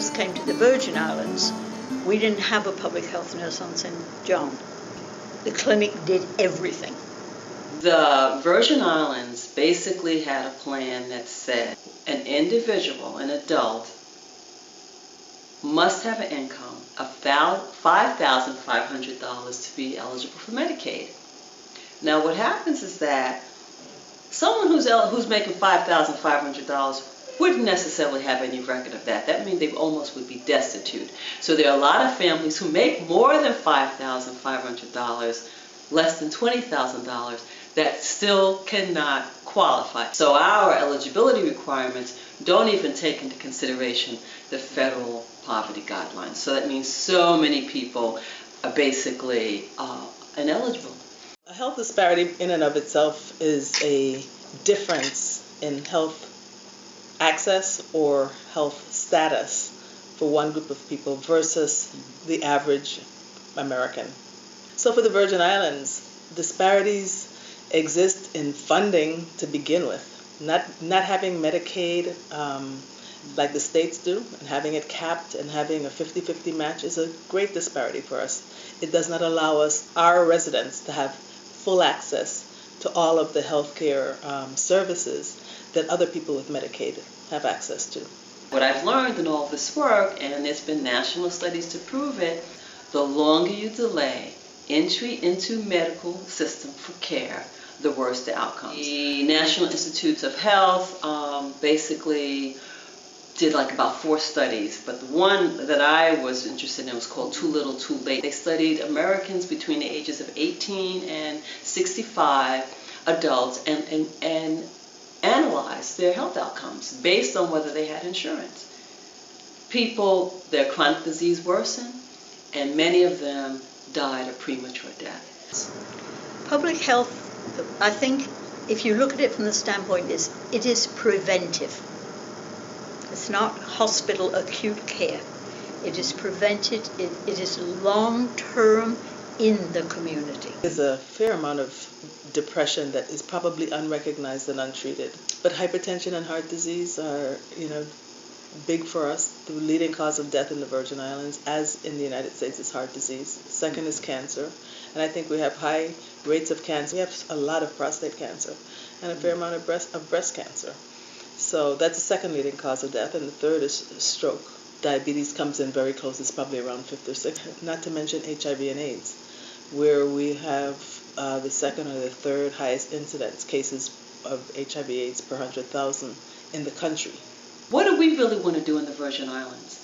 first came to the Virgin Islands, we didn't have a public health nurse on St. John. The clinic did everything. The Virgin Islands basically had a plan that said an individual, an adult, must have an income of $5,500 to be eligible for Medicaid. Now what happens is that someone who's making $5,500 wouldn't necessarily have any record of that. That means they almost would be destitute. So there are a lot of families who make more than $5,500, less than $20,000, that still cannot qualify. So our eligibility requirements don't even take into consideration the federal poverty guidelines. So that means so many people are basically ineligible. A health disparity in and of itself is a difference in health access or health status for one group of people versus the average American. So for the Virgin Islands, disparities exist in funding to begin with. Not having Medicaid like the states do, and having it capped and having a 50-50 match is a great disparity for us. It does not allow us, our residents, to have full access to all of the healthcare services that other people with Medicaid have access to. What I've learned in all this work, and there's been national studies to prove it, the longer you delay entry into medical system for care, the worse the outcomes. The National Institutes of Health basically did like about 4 studies, but the one that I was interested in was called Too Little, Too Late. They studied Americans between the ages of 18 and 65 adults and analyzed their health outcomes based on whether they had insurance. People, their chronic disease worsened, and many of them died a premature death. Public health, I think, if you look at it from the standpoint, it is preventive. It's not hospital acute care. It is prevented, it is long-term in the community. There's a fair amount of depression that is probably unrecognized and untreated. But hypertension and heart disease are, big for us. The leading cause of death in the Virgin Islands, as in the United States, is heart disease. Second is cancer. And I think we have high rates of cancer. We have a lot of prostate cancer and a fair amount of breast cancer. So that's the second leading cause of death. And the third is stroke. Diabetes comes in very close. It's probably around 5th or 6th. Not to mention HIV and AIDS, where we have the second or the third highest incidence cases of HIV/AIDS per 100,000 in the country. What do we really want to do in the Virgin Islands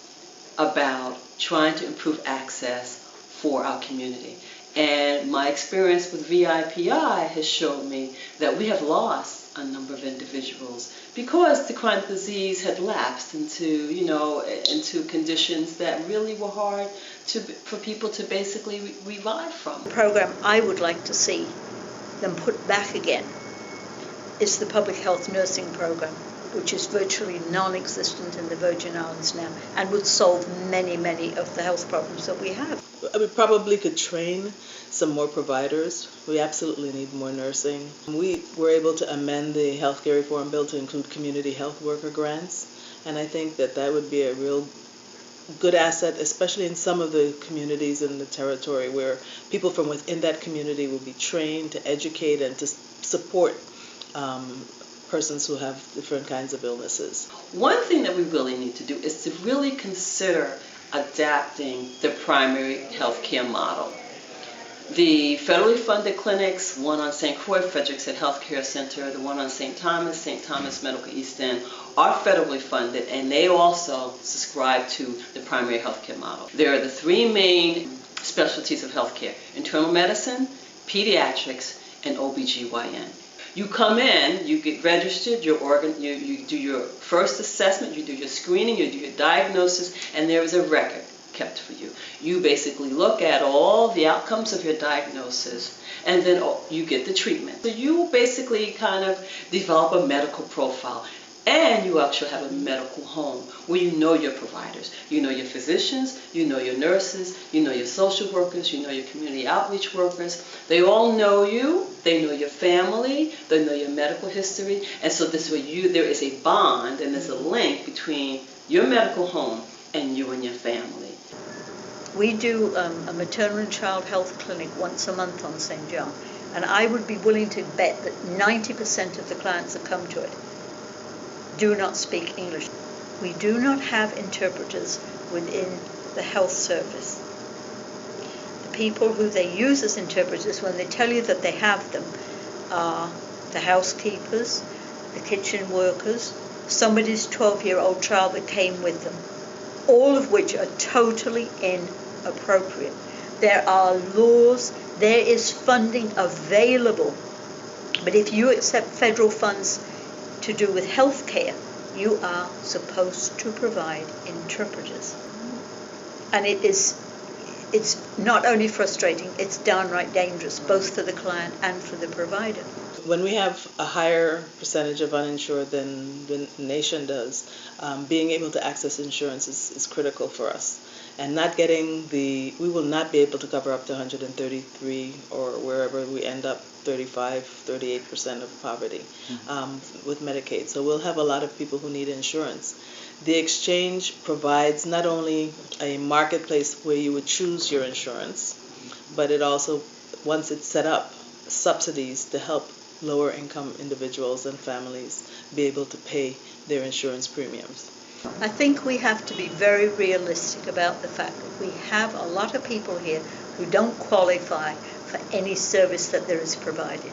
about trying to improve access for our community? And my experience with VIPI has showed me that we have lost a number of individuals because the chronic disease had lapsed into conditions that really were hard for people to basically revive from. The program I would like to see them put back again is the public health nursing program, which is virtually non-existent in the Virgin Islands now and would solve many, many of the health problems that we have. We probably could train some more providers. We absolutely need more nursing. We were able to amend the healthcare reform bill to include community health worker grants, and I think that would be a real good asset, especially in some of the communities in the territory where people from within that community will be trained to educate and to support persons who have different kinds of illnesses. One thing that we really need to do is to really consider adapting the primary health care model. The federally funded clinics, one on St. Croix, Frederickson Healthcare Center, the one on St. Thomas Medical East End, are federally funded, and they also subscribe to the primary health care model. There are the 3 main specialties of healthcare: internal medicine, pediatrics, and OBGYN. You come in, you get registered, you do your first assessment, you do your screening, you do your diagnosis, and there is a record kept for you. You basically look at all the outcomes of your diagnosis, and then you get the treatment. So you basically kind of develop a medical profile, and you actually have a medical home where you know your providers. You know your physicians, you know your nurses, you know your social workers, you know your community outreach workers. They all know you, they know your family, they know your medical history, and so this way there is a bond and there's a link between your medical home and you and your family. We do a maternal and child health clinic once a month on St. John, and I would be willing to bet that 90% of the clients that come to it do not speak English. We do not have interpreters within the health service. The people who they use as interpreters, when they tell you that they have them, are the housekeepers, the kitchen workers, somebody's 12-year-old child that came with them, all of which are totally inappropriate. There are laws, there is funding available, but if you accept federal funds to do with health care, you are supposed to provide interpreters. And it's not only frustrating, it's downright dangerous, both for the client and for the provider. When we have a higher percentage of uninsured than the nation does, being able to access insurance is critical for us. And we will not be able to cover up to 133 or wherever we end up, 35, 38% of poverty with Medicaid. So we'll have a lot of people who need insurance. The exchange provides not only a marketplace where you would choose your insurance, but it also, once it's set up, subsidies to help lower income individuals and families be able to pay their insurance premiums. I think we have to be very realistic about the fact that we have a lot of people here who don't qualify for any service that there is provided.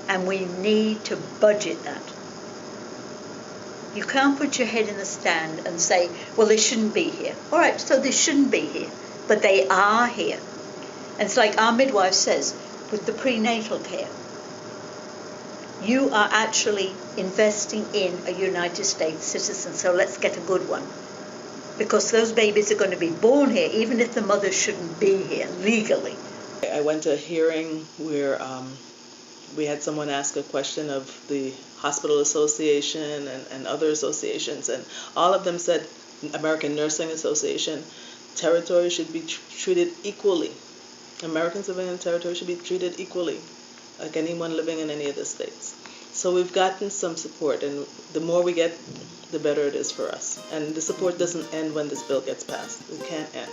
And we need to budget that. You can't put your head in the stand and say, well, they shouldn't be here. All right, so they shouldn't be here, but they are here. And it's like our midwife says, with the prenatal care, you are actually investing in a United States citizen, so let's get a good one. Because those babies are going to be born here, even if the mother shouldn't be here legally. I went to a hearing where we had someone ask a question of the Hospital Association and other associations, and all of them said, American Nursing Association, territory should be treated equally. Americans living in territory should be treated equally, like anyone living in any of the states. So we've gotten some support, and the more we get, the better it is for us. And the support doesn't end when this bill gets passed. It can't end.